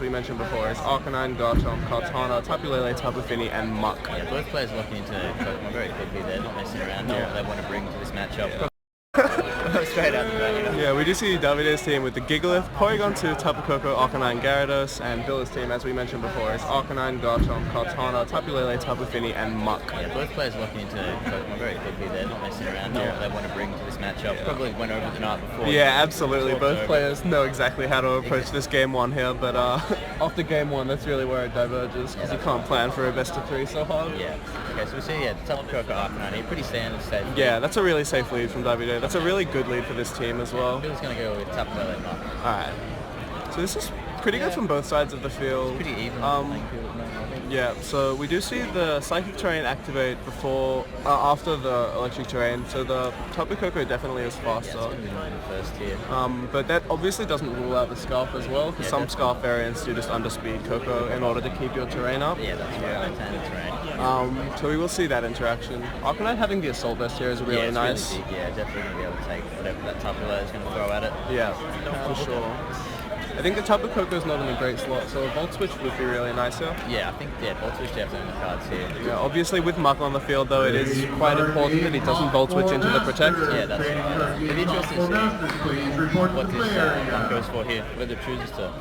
We mentioned before is Arcanine, Garchomp, Kartana, Tapu Lele, Tapu Fini, and Muck. Yeah, both players looking into Pokemon very quickly. They're not messing around. Know what they want to bring to this matchup. Straight out the back. Yeah, we do see Davide's team with the Gigalith, Porygon 2, Tapu Koko, Arcanine, Gyarados, and Billa's team, as we mentioned before, is Arcanine, Garchomp, Kartana, Tapu Lele, Tapu Fini, and Muck. Yeah, both players looking into Pokemon very quickly. They're not messing around. Know what they want to bring to this matchup. Probably went over the night before. Yeah, absolutely. Both players know exactly how to approach this game one here, but after game one, that's really where it diverges, because you can't plan for a best of three so hard. Yeah. Okay, so we see Tapu Koko, Arcanine, pretty standard safe. Yeah, that's a really safe lead from Davide. That's a really good lead for this team as well. Bill's going to go with Tapu Lele, Muck. Alright. So this is pretty good from both sides of the field. Pretty even. Yeah, so we do see the Psychic Terrain activate before, after the Electric Terrain, so the Tapu Koko definitely is faster. Yeah, it's going to be mine first here. But that obviously doesn't rule out the Scarf as well, because some Scarf variants do just underspeed Koko in order to keep your terrain up. Yeah, that's right. Terrain. So we will see that interaction. Arcanine having the Assault Vest here is really nice. Really big. Yeah, definitely going to be able to take whatever that Tapu Lele is going to throw at it. Yeah, for sure. I think the Tapu Koko is not in a great slot, so a Volt Switch would be really nice here. Yeah, I think Volt Switch definitely in the cards here. Yeah, obviously with Muck on the field though, it is quite important that he doesn't Volt Switch into the Protect. Yeah, that's right. It'd be interesting to see what this one goes for here, whether it chooses to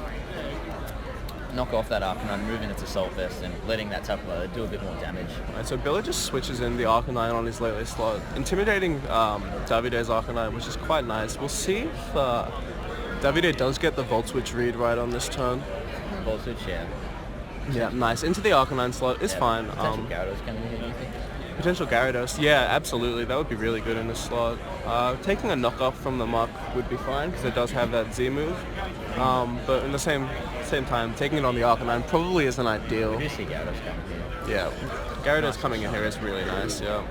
knock off that Arcanine, moving its Assault Vest and letting that Tapu Lele do a bit more damage. Right, so Billa just switches in the Arcanine on his Lele slot, intimidating Davide's Arcanine, which is quite nice. We'll see if Davide does get the Volt Switch read right on this turn. Volt Switch, yeah. Yeah, nice. Into the Arcanine slot is fine. Potential Gyarados coming in here, do you think? Potential Gyarados, yeah, absolutely. That would be really good in this slot. Taking a knockoff from the Muck would be fine, because it does have that Z move. But in the same time, taking it on the Arcanine probably isn't ideal. We do see Gyarados coming here. Yeah, Gyarados coming in here is really nice, yeah.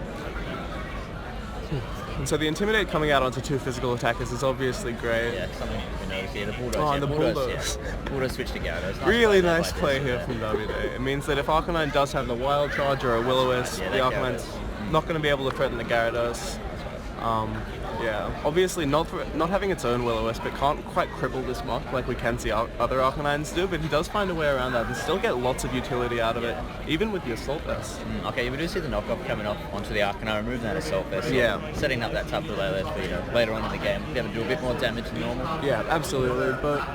And so the Intimidate coming out onto two physical attackers is obviously great. Yeah, something we noticed here. The Bulldoze. Oh, and the Bulldoze. Yeah. Bulldoze switch to Gyarados. Nice really nice play here from Davide. It means that if Arcanine does have the Wild Charge or a Will-O-Wisp, the Arcanine's not going to be able to threaten the Gyarados. Yeah, obviously not having its own Will-O-Wisp, it can't quite cripple this Muck like we can see other Arcanines do, but he does find a way around that and still get lots of utility out of it, even with the Assault Vest. Okay, we do see the knockoff coming off onto the Arcanine, removing that Assault Vest. Yeah. Setting up that Tapu Lele for later on in the game, be able to do a bit more damage than normal. Yeah, absolutely, but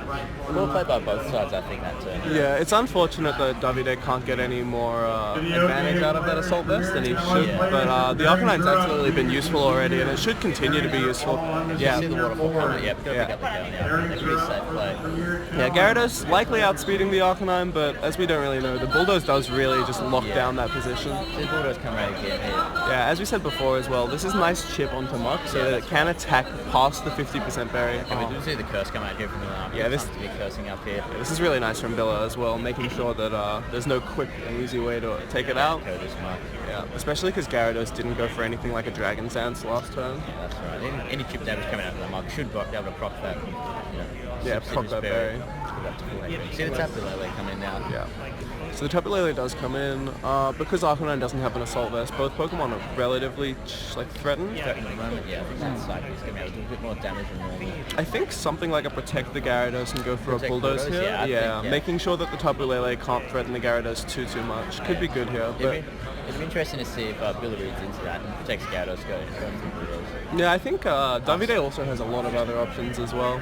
well played by both sides, I think, that turn. Yeah, it's unfortunate that Davide can't get any more advantage out of that Assault Vest than he should, but the Arcanine's absolutely been useful already, and it should continue to be useful. Yeah, see the waterfall coming. Yeah, pick up the gun. Yeah, that's a really safe play. Yeah, Gyarados likely outspeeding the Arcanine, but as we don't really know, the Bulldoze does really just lock down that position. See the Bulldoze come right again here. Yeah, as we said before as well, this is a nice chip onto Muck so that it can attack past the 50% barrier. Okay, we do see the curse come out here from the Arcanine. Yeah, this to be cursing up here. Yeah, this is really nice from Billa as well, making sure that there's no quick and easy way to take it out. Yeah, especially because Gyarados didn't go for anything like a Dragon Dance last turn. Yeah, that's right. Any chip damage coming out of the Muck should be able to proc that. Yeah, proc that berry. See the Tapu Lele come in now. Yeah. So the Tapu Lele does come in. Because Arcanine doesn't have an Assault Vest, both Pokemon are relatively threatened. Threatened at the moment, yeah. I think that Psychic is going to be able to do a bit more damage than normal. I think something like a Protect the Gyarados and go for a Bulldoze here. Yeah, making sure that the Tapu Lele can't threaten the Gyarados too much. Could be good here. But it'd be interesting to see if Billa reads into that and protects Gyarados going to Bulldoze. Yeah, I think Davide also has a lot of other options as well.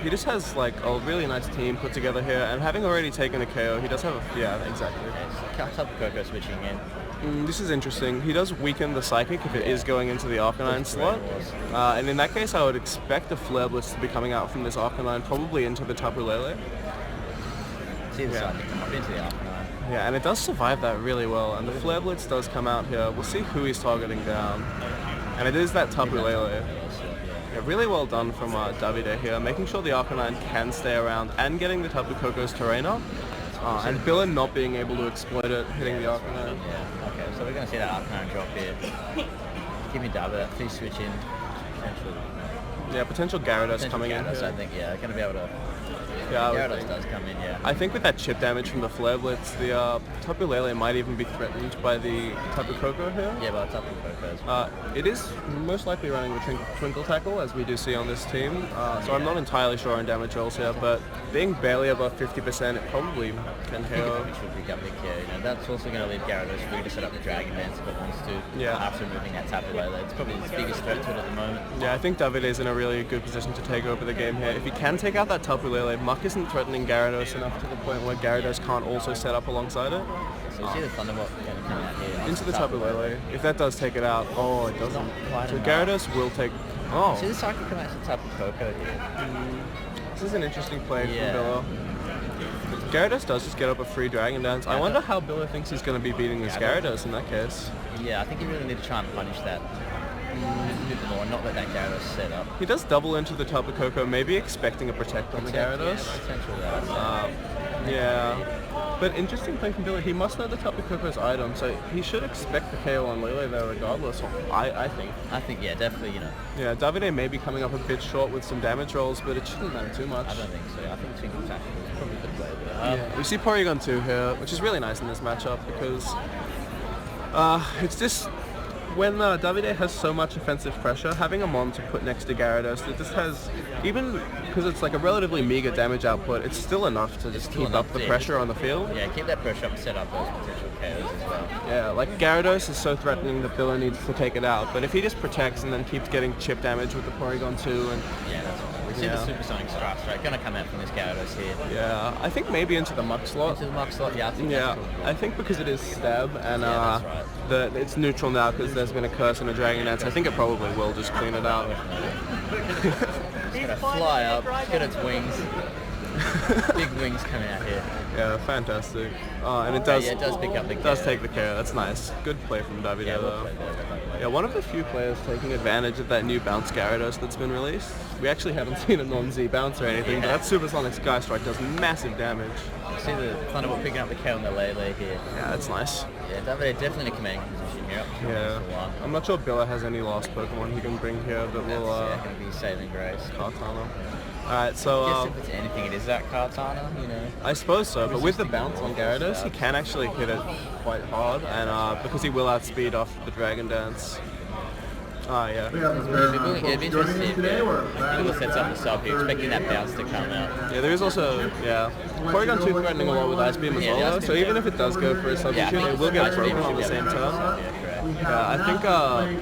He just has like a really nice team put together here, and having already taken a KO, he does have exactly. Tapu Koko switching in. This is interesting. He does weaken the Psychic if it is going into the Arcanine slot. And in that case, I would expect a Flare Blitz to be coming out from this Arcanine, probably into the Tapu Lele. See the Psychic come up into the Arcanine. Yeah, and it does survive that really well, and the Flare Blitz does come out here. We'll see who he's targeting down. And it is that Tapu Lele. Yeah, really well done from Davide here, making sure the Arcanine can stay around and getting the Tapu Koko's terrain up. And Billa not being able to exploit it, hitting the Arcanine. Yeah, okay, so we're going to see that Arcanine drop here. Give me Davide, please switch in. Yeah, potential Gyarados coming in. I think, yeah, going to be able to Yeah, Gyarados does come in, yeah. I think with that chip damage from the Flare Blitz, the Tapu Lele might even be threatened by the Tapu Koko here. Yeah, but Tapu Koko as well. It is most likely running the Twinkle Tackle, as we do see on this team, so I'm not entirely sure on damage rolls here, but being barely above 50%, it probably can I think it heal. probably should pick up the K. You know, that's also going to leave Gyarados free to set up the Dragon Dance if it wants to. Yeah. After removing that Tapu Lele. It's probably its biggest threat to it at the moment. Yeah, I think Davide's in a really good position to take over the game here. If he can take out that Tapu Lele, Muck isn't threatening Gyarados enough to the point where Gyarados can't also set up alongside it. So we see the Thunderbolt going to come out here. Into the Tapu Lele. If that does take it out, oh, it doesn't. Quite So enough. Gyarados will take... Oh, See the cycle come out to Tapu Koko here. this is an interesting play Yeah. from Billo. Gyarados does just get up a free Dragon Dance. I wonder how Billo thinks he's going to be beating this Gyarados in that case. Yeah, I think you really need to try and punish that a bit more, not let that Gyarados set up. He does double into the Tapu Koko, maybe expecting a Protect on the Gyarados. Yeah, potentially that. Yeah. But interesting play from Billy. He must know the Tapu Koko's item, so he should expect the KO on Lele there regardless, I think. I think, yeah, definitely, you know, Yeah, Davide may be coming up a bit short with some damage rolls, but it shouldn't matter too much. I don't think so. I think Twinkle Tackle is probably the play there. Yeah. We see Porygon 2 here, which is really nice in this matchup because it's just when Davide has so much offensive pressure, having a Mon to put next to Gyarados, it just has, even because it's like a relatively meager damage output, it's still enough to just keep up the pressure on the field. Yeah, keep that pressure up and set up those potential KOs as well. Yeah, like Gyarados is so threatening that Billo needs to take it out, but if he just protects and then keeps getting chip damage with the Porygon 2 and Yeah, that's right. We see the Supersonic Strike going to come out from this Gyarados here. yeah, I think maybe into the Muck slot. Into the Muck slot, yeah, I think Yeah, that's cool. I think because it is stab and Yeah, that's it's neutral now because there's been a curse and a Dragon Dance. I think it probably will just clean it out. It's going to fly up, get its wings. Big wings coming out here. Yeah, fantastic. And it does. Yeah, it does pick up the KO. Does take the KO. That's nice. Good play from Davide Yeah, well though. played there. Yeah, one of the few players taking advantage of that new bounce Gyarados that's been released. We actually haven't seen a non-Z bounce or anything, but that Supersonic Sky Strike does massive damage. You see the Thunderbolt picking up the KO on the Lele here. Yeah, that's nice. Yeah, Davide definitely in a commanding position here. Yeah. I'm not sure Billa has any last Pokemon he can bring here that will That's going to be Saving Grace. Kartana. Alright, so I guess if it's anything, it is that Kartana, you know. I suppose so, but with the bounce on Gyarados, he can actually hit it quite hard, and because he will outspeed off the Dragon Dance. Yeah. It'd be interesting if Billo sets up the sub here, expecting that bounce to come out. Yeah, there is also, Porygon 2 threatening a lot with Ice Beam as well, though, so even if it does go for a substitute, it will get broken on the same turn. Yeah, I think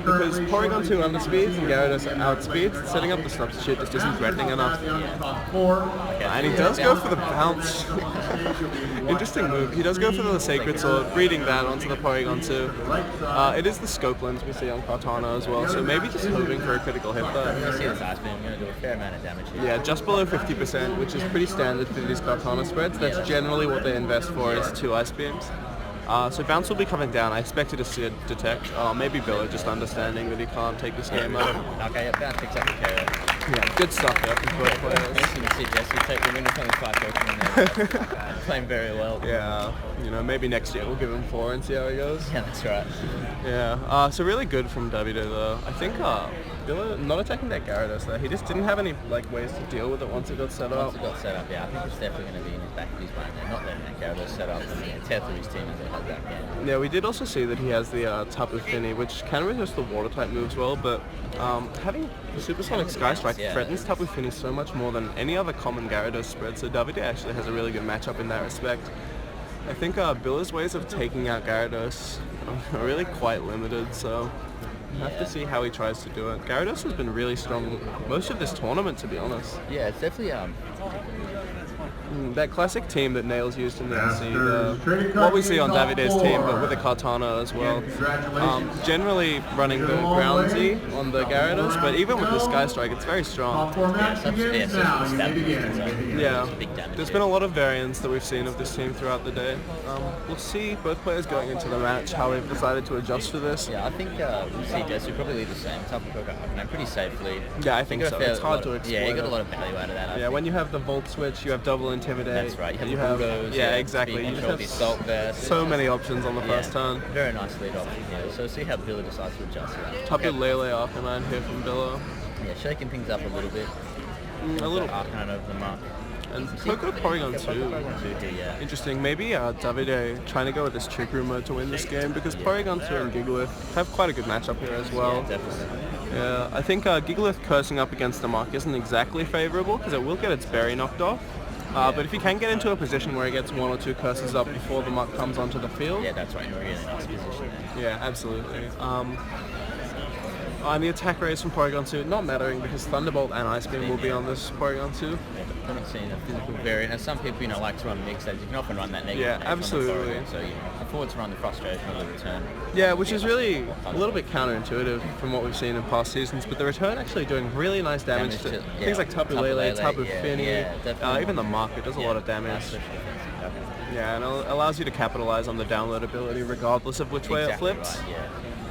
because Porygon 2 underspeeds and Gyarados outspeeds, setting up the substitute just isn't threatening enough. And he does go for the bounce. Interesting move. He does go for the Sacred Sword, breeding that onto the Porygon 2. It is the Scope Lens we see on Kartana as well, so maybe just hoping for a critical hit there. You see this Ice Beam, going to do a fair amount of damage here. Yeah, just below 50%, which is pretty standard for these Kartana spreads. That's generally what they invest for is 2 Ice Beams. So bounce will be coming down. I expected to see it detect. Maybe Billo just understanding that he can't take this game out. Okay, yeah, bounce picks up the KO. Yeah, good stuff there from both players. Nice to see Jesse take the winner from the 5 Pokemon there. Playing very well. Yeah, maybe next year we'll give him 4 and see how he goes. Yeah, that's right. Yeah, so really good from Davide though. I think Billo not attacking that Gyarados there. He just didn't have any ways to deal with it once it got set up. Once it got set up, yeah, I think it's definitely going to be in his back of his mind there. Not letting that Gyarados set up and tear through his team as they had that game. Yeah, we did also see that he has the Tapu Fini, which can resist the water type moves well, but having the Supersonic Sky Strike threatens Tapu Fini so much more than any other common Gyarados spread, so Davide actually has a really good matchup in that respect. I think Billo's ways of taking out Gyarados are really quite limited, so we'll have to see how he tries to do it. Gyarados has been really strong most of this tournament, to be honest. Yeah, it's definitely That classic team that Nails used in the NC, what we see on Davide's team, but with a Kartana as well. Generally running the ground Z on the Gyarados, but even with the Sky Strike, it's very strong. Yeah, there's been a lot of variants that we've seen of this team throughout the day. We'll see both players going into the match how they've decided to adjust for this. Yeah, I think we'll see Desu probably lead the same. Tapu Koko pretty safely. Yeah, I think so. It's hard to explain. Yeah, you got a lot of value out of that. Yeah, when you have the Volt Switch, you have double Intimidate. That's right. You have Bulldoze. Yeah, exactly. You have the Assault Vest. So many options on the first turn. Very nice lead option here. So see how Billo decides to adjust that. Tapu Lele Arcanine here from Billo. Yeah, shaking things up a little bit. A little. Arcanine over the mark. And Coco Porygon 2. Porygon 2 here, yeah. Interesting. Maybe Davide trying to go with this trick room mode to win this game because Porygon 2 and Gigalith have quite a good matchup here as well. Yeah, definitely. Yeah, I think Gigalith cursing up against the Muck isn't exactly favourable because it will get its berry knocked off. But if you can get into a position where it gets 1 or 2 curses up before the Muck comes onto the field. Yeah, that's right. You're really nice position there. Yeah, absolutely. And the attack raise from Porygon 2 not mattering because Thunderbolt and Ice Beam will be on this Porygon 2. Yeah, but we're not seeing a physical variant. And some people, like to run mixed edge. You can often run that negative. Yeah, absolutely. So afford to run the frustration of the return. Yeah, which is really a little bit counterintuitive from what we've seen in past seasons. But the return actually doing really nice damage to things like Tapu Lele, Tapu Fini, even the Muck. It does a lot of damage. Yeah, and it allows you to capitalize on the download ability regardless of which way it flips. Right, yeah.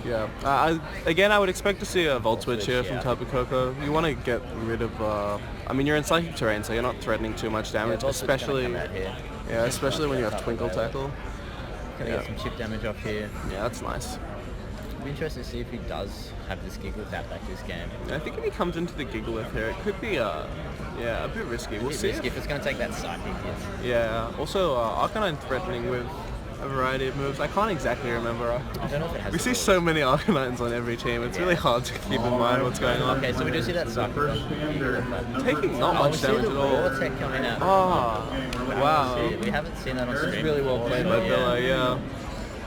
Yeah. Again, I would expect to see a Volt Switch here from Tapu Koko. You want to get rid of... I mean, you're in Psychic Terrain, so you're not threatening too much damage, especially when you have Twinkle Tackle. Gonna get some chip damage off here. Yeah, that's nice. It'll be interesting to see if he does have this Gigalith out back this game. I think if he comes into the Gigalith here, it could be a bit risky. We'll see. If it's going to take that Psychic, yes. Yeah. Also, Arcanine threatening with a variety of moves. I can't exactly remember. I don't know if it has. We see so many Arcanines on every team. It's really hard to keep in mind what's going on. Okay, so we do see that Psychic. Taking not much damage at all. Tech coming out. Wow. We haven't seen that on stream. It's really well played by Billa, yeah.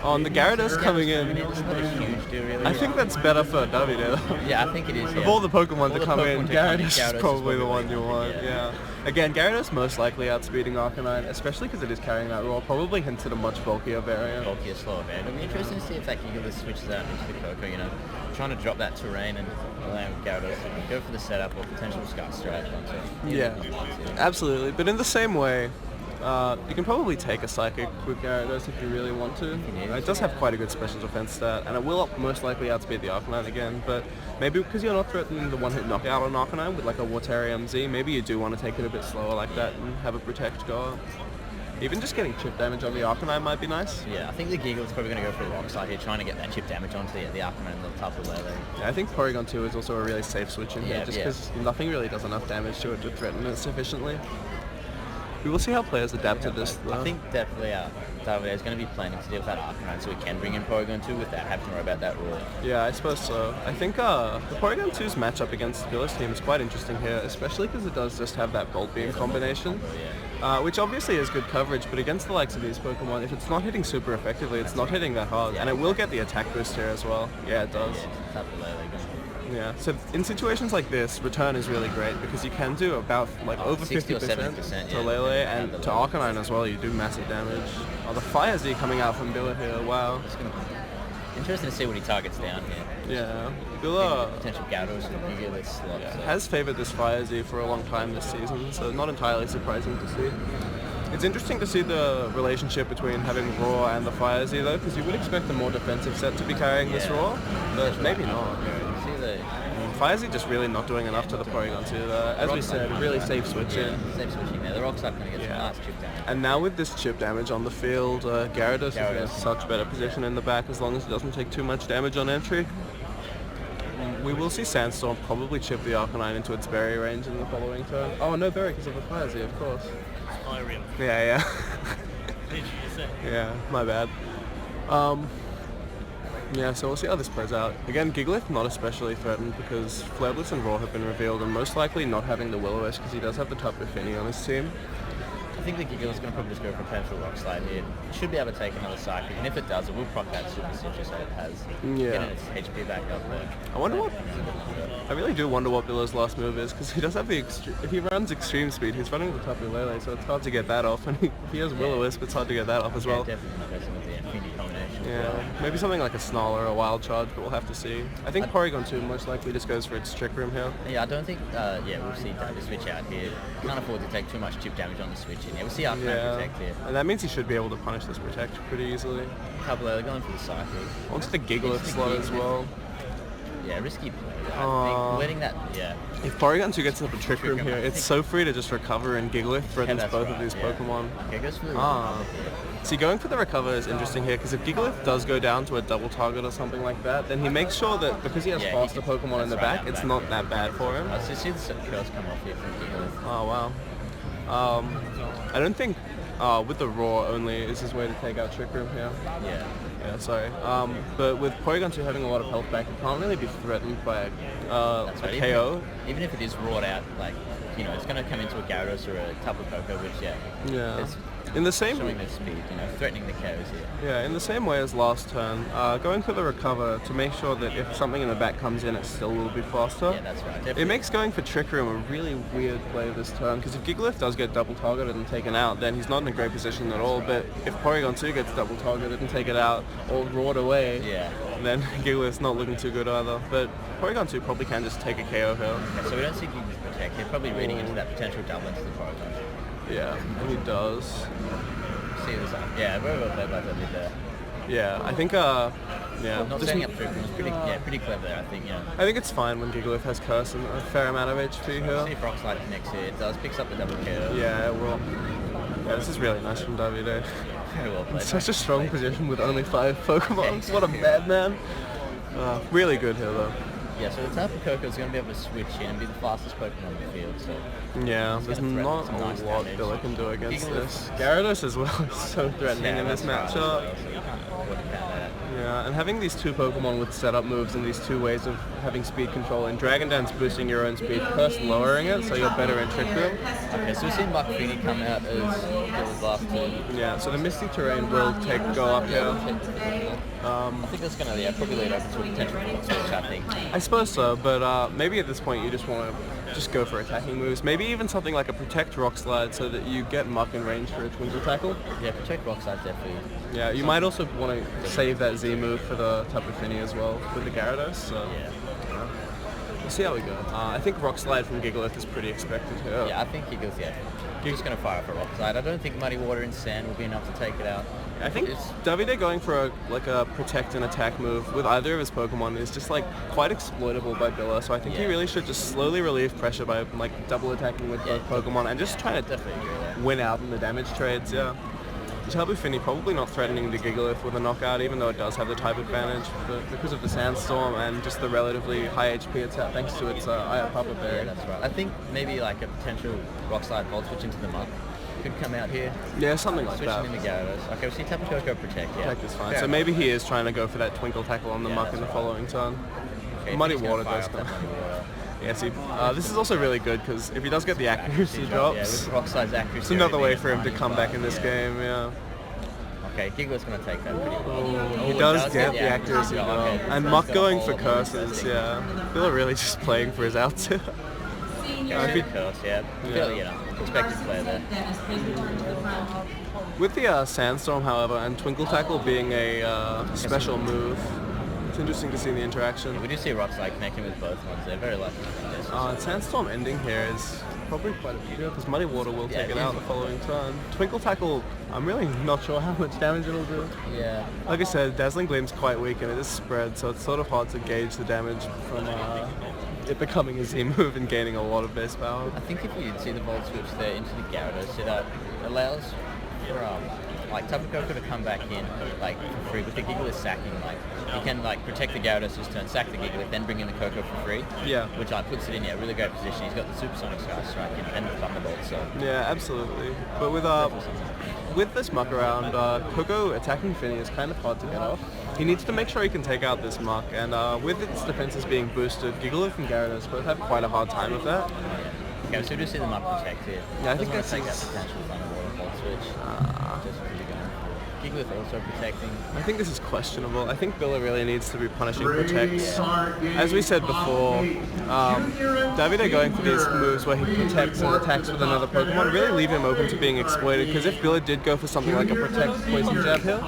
On the Gyarados coming in. It's not a huge deal, really. I think that's better for Davide. Yeah, I think it is. Of all the Pokemon to come in, Gyarados is probably the one you want. Yeah. Again, Gyarados most likely outspeeding Arcanine, especially because it is carrying that Roar. Probably hints at a much bulkier variant. Bulkier, slower variant. It'll be interesting to see if that Gigalith switches out into the Koko, trying to drop that terrain and allow Gyarados to go for the setup or potential Scar Strike onto. Yeah, absolutely. But in the same way, you can probably take a Psychic with Gyarados if you really want to. It does have quite a good special defense stat, and it will most likely outspeed the Arcanine again, but maybe because you're not threatening the one-hit knockout on Arcanine with like a Waterium Z, maybe you do want to take it a bit slower like that and have a Protect go up. Even just getting chip damage on the Arcanine might be nice. Yeah, I think the Gigalith's probably going to go for the Rock Slide here, trying to get that chip damage onto the Arcanine and the Tapu Lele. Yeah, I think Porygon 2 is also a really safe switch in here, just because nothing really does enough damage to it to threaten it sufficiently. We will see how players adapt to this, though. I think definitely Davide is going to be planning to deal with that Arcanine so we can bring in Porygon 2 without having to worry about that Roar. Yeah, I suppose so. I think the Porygon 2's matchup against Villa's team is quite interesting here, especially because it does just have that Volt Beam combination, which obviously is good coverage, but against the likes of these Pokemon, if it's not hitting super effectively, it's not hitting that hard, and it will get the attack boost here as well. Yeah, it does. Yeah, so in situations like this, return is really great because you can do about over 50% to Lele and to Arcanine as well. You do massive damage. Oh, the Fire Z coming out from Billa here. Wow. Interesting to see what he targets down here. Yeah, Billa potential Gyarados and Gigalith slot. Has favoured this Fire Z for a long time this season, so not entirely surprising to see. It's interesting to see the relationship between having Roar and the Fire Z though, because you would expect the more defensive set to be carrying this Roar, but maybe not. Fire Z just really not doing enough to the Porygon 2 there. As we said, really safe switch in. Safe switching there. The Rock's not going to get some nice chip damage. And now with this chip damage on the field, Gyarados is in such better position in the back as long as it doesn't take too much damage on entry. We will see Sandstorm probably chip the Arcanine into its berry range in the following turn. Oh, no berry because of the Fire Z, of course. Skyrim. Yeah. Yeah, my bad. Yeah, so we'll see how this plays out. Again, Gigalith not especially threatened because Flare Blitz and Roar have been revealed and most likely not having the Will-O-Wisp because he does have the Tapu Fini on his team. I think the Gigalith's going to probably just go for a potential Rock Slide here. It should be able to take another Psychic, and if it does, it will proc that Super Citrus that it has. Getting its HP back up there. I really do wonder what Villa's last move is because he does have the if he runs Extreme Speed, he's running the Tapu Lele, so it's hard to get that off. And if he has Will-O-Wisp, it's hard to get that off as well. Definitely not messing with the Infinity combination. Maybe something like a Snarl or a Wild Charge, but we'll have to see. I think Porygon 2 most likely just goes for its Trick Room here. Yeah, I don't think, we'll see David switch out here. Can't afford to take too much chip damage on the switch in. We'll see Arcanine Protect here. And that means he should be able to punish this Protect pretty easily. They're going for the Psychic. Onto the Gigalith slot as well. Yeah, risky play. I think letting that, If Porygon 2 gets up a Trick Room here, it's so free to just recover, and Gigalith threatens both of these Pokemon. Okay, goes for the See, going for the recover is interesting here, because if Gigalith does go down to a double target or something like that, then he makes sure that, because he has faster Pokemon in the back, it's not that bad for him. So see the curse come off here from Gigalith. Oh, wow. I don't think with the raw only is his way to take out Trick Room here. Yeah. Yeah, sorry. But with Porygon 2 having a lot of health back, it can't really be threatened by a KO. Even if it is rawed out, like, you know, it's going to come into a Gyarados or a Tapu Koko, which, is in the same showing their speed, you know, threatening the KOs here. Yeah, in the same way as last turn, going for the recover to make sure that if something in the back comes in, it still will be faster. Yeah, that's right. Definitely. It makes going for Trick Room a really weird play this turn, because if Gigalith does get double targeted and taken out, then he's not in a great position at all. But if Porygon 2 gets double targeted and taken out or rawed away, then Gigalith's not looking too good either. But Porygon 2 probably can just take a KO here. Okay, so we don't see Gigalith protect. They're probably reading into that potential double into the Porygon. Yeah, and he does. See this up. Yeah, very well played by Dudley there. Yeah, I think, Not setting up Trick Room was pretty clever there, I think, you know. I think it's fine when Gigalith has Curse and a fair amount of HP here. See if Rock Slide connects here. It does, picks up the double KO. Yeah, it will. Yeah, this is really nice from Davide. Very well played. Such a strong position with only 5 Pokemon. What a madman. Really good here though. Yeah, so the Tapu Koko is going to be able to switch in and be the fastest Pokemon in the field, so... Yeah, there's not a lot Billy can do against this. Gyarados as well is so threatening in this matchup. Yeah, and having these 2 Pokemon with setup moves and these 2 ways of having speed control, and Dragon Dance boosting your own speed, Curse lowering it, so you're better in Trick Room. Okay, so we've seen Buckfeeny come out as Bill's last turn. Yeah, so the Misty Terrain will go up here. I think that's going to probably lead up to a potential for switch, I think. I suppose so, but maybe at this point you just want to just go for attacking moves. Maybe even something like a Protect Rock Slide so that you get Muck in range for a Twinkle Tackle. Yeah, Protect Rock Slide definitely. Yeah, you might also want to save that Z move for the Tapu Fini as well with the Gyarados. So we'll see how we go. I think Rock Slide from Gigalith is pretty expected here. Yeah, I think Gigalith, just going to fire up a Rock Slide. I don't think Muddy Water and Sand will be enough to take it out. I think Davide going for a protect and attack move with either of his Pokemon is just like quite exploitable by Billa, so I think he really should just slowly relieve pressure by like double attacking with both Pokemon and just trying to win out in the damage trades. Yeah. Tapu Fini probably not threatening the Gigalith with a knockout, even though it does have the type advantage, but because of the Sandstorm and just the relatively high HP it's at thanks to its Papa Berry. Yeah, that's right. I think maybe like a potential Rock Slide Volt Switch into the Muck could come out here. Yeah, something like Switching that. Switching into Gyarados. Okay, we see Tapu Koko Protect, Protect is fine. So maybe he is trying to go for that Twinkle Tackle on the Muck in the following turn. Okay, Muddy Water does come. Yeah, see, this is also really good because if he does get the accuracy drops, with Rock Slide's accuracy, it's another way for him to come back in this game, yeah. Okay, Gigalith's going to take that pretty well. He does get the accuracy drop. And Muck going for curses, yeah. Bill really just playing for his outs here. Curse, fairly, expected play there. With the Sandstorm, however, and Twinkle Tackle being a special move, it's interesting to see the interaction. Yeah, we do see Rock Slide connecting with both ones. They're very lucky. Sandstorm ending here is probably quite a big deal because Muddy Water will take it out the following turn. Twinkle Tackle, I'm really not sure how much damage it'll do. Yeah. Like I said, Dazzling Gleam's quite weak and it is spread, so it's sort of hard to gauge the damage from it becoming a Z move and gaining a lot of base power. I think if we did see the Volt Switch there into the Gyarados, it allows for like Tapu Koko to come back in like for free with the Gigalith sacking. Like you can like protect the Gyarados this turn, sack the Gigalith, then bring in the Koko for free. Yeah. Which puts it in a really great position. He's got the Supersonic Strike and the Thunderbolt. So. Yeah, absolutely. But with this Muck around, Koko attacking Fini is kind of hard to get off. He needs to make sure he can take out this Muck, and with its defenses being boosted, Gigalith and Gyarados both have quite a hard time with that. Okay, so we do see the Muck protect here. Yeah, I think that's take that potential Thunderbolt Volt Switch. Just pretty good. Gigalith also protecting. I think this is questionable. I think Billa really needs to be punishing protects. As we said before, Davide going for these moves where he protects and attacks with another Pokemon really leave him open to being exploited, because if Billa did go for something like a Protect Poison Jab here,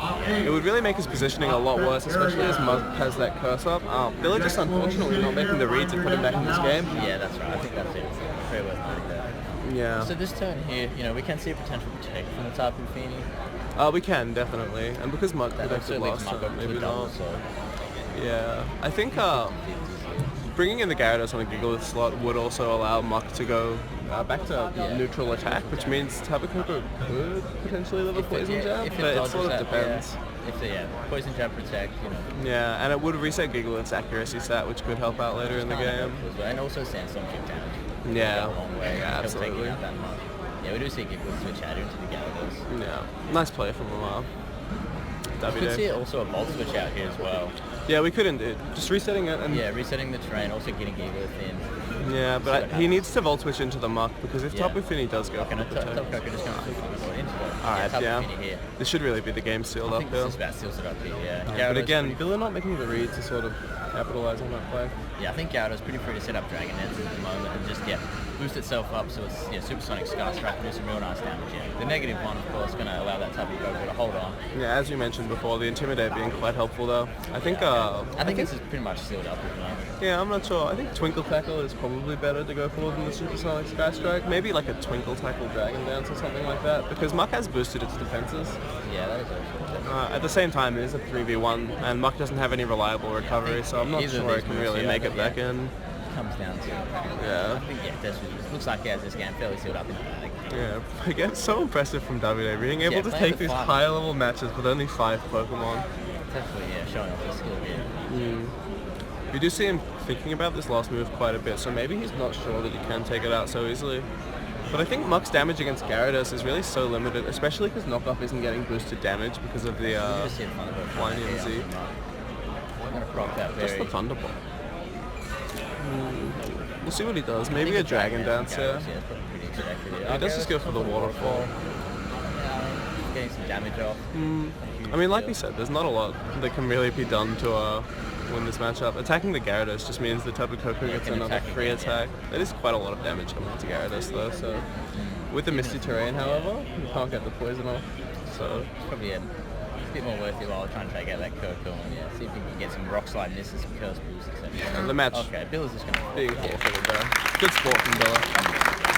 it would really make his positioning a lot worse, especially as Mug has that curse up. Billa just unfortunately not making the reads and putting back in this game. Yeah, that's right. I think that's it. Very worth noting there. Yeah. So this turn here, we can see a potential protect from the Tapu Fini. We can, definitely. And because Mud protected last time, maybe not. Yeah. I think bringing in the Gyarados on a Gigalith slot would also allow Muck to go back to neutral attack, which means Tapu Koko could potentially live a Poison Jab, but it sort of depends. Poison Jab protect, Yeah, and it would reset Gigalith's accuracy stat, which could help out later in the game. And also Sandstorm kick damage. Yeah, A long way. yeah, absolutely. Yeah, we do see Giggles switch out into the Gyarados. Yeah, nice play from You could see also a Volt switch out here as well. Yeah, we could indeed. Just resetting it and... Yeah, resetting the terrain, also getting Giggles in. Yeah, but he needs to Volt switch into the muck because if Tapu Fini does go for the Tapu Koko just going into it. Alright, yeah. This should really be the game sealed up here. This is about seals it up here, But again, Villa not making the read to sort of capitalise on that play. Yeah, I think Gyarados pretty free to set up Dragon Dances at the moment and just boost itself up so it's Supersonic Sky Strike and do some real nice damage. Yeah. The negative one, of course, going to allow that Tapu Koko to hold on. Yeah, as you mentioned before, the Intimidate being quite helpful though. I think this is pretty much sealed up at the moment. Yeah, I'm not sure. I think Twinkle Tackle is probably better to go for than the Supersonic Sky Strike. Maybe like a Twinkle Tackle Dragon Dance or something like that, because Muck has boosted its defenses. Yeah, that is also at the same time, it is a 3v1, and Muck doesn't have any reliable recovery, so I'm not sure it can really make it back in. Comes down to yeah. I think it looks like he has this game fairly sealed up in the bag. Yeah, again, so impressive from Davide being able to take these higher level matches with only 5 Pokemon. Definitely, showing off his skill here. You do see him thinking about this last move quite a bit, so maybe he's not sure that he can take it out so easily. But I think Muck's damage against Gyarados is really so limited, especially because Knockoff isn't getting boosted damage because of the Flying Z. I'm going to proc that Just the Thunderbolt. We'll see what he does. Maybe a Dragon Dance, yeah. He does just go for the Waterfall. Getting some damage off. I mean, like we said, there's not a lot that can really be done to win this matchup. Attacking the Gyarados just means the Tapu Koko gets another free attack. That is quite a lot of damage coming into Gyarados though, so... With the Misty Terrain, however, you can't get the poison off, so... It's probably a bit more worth it while trying to take out that Koko and see if you can get some Rock Slide misses, some Curse Boost, etc. The match... Okay, Bill is just going to... Being forfeited there. Good sport from Billa.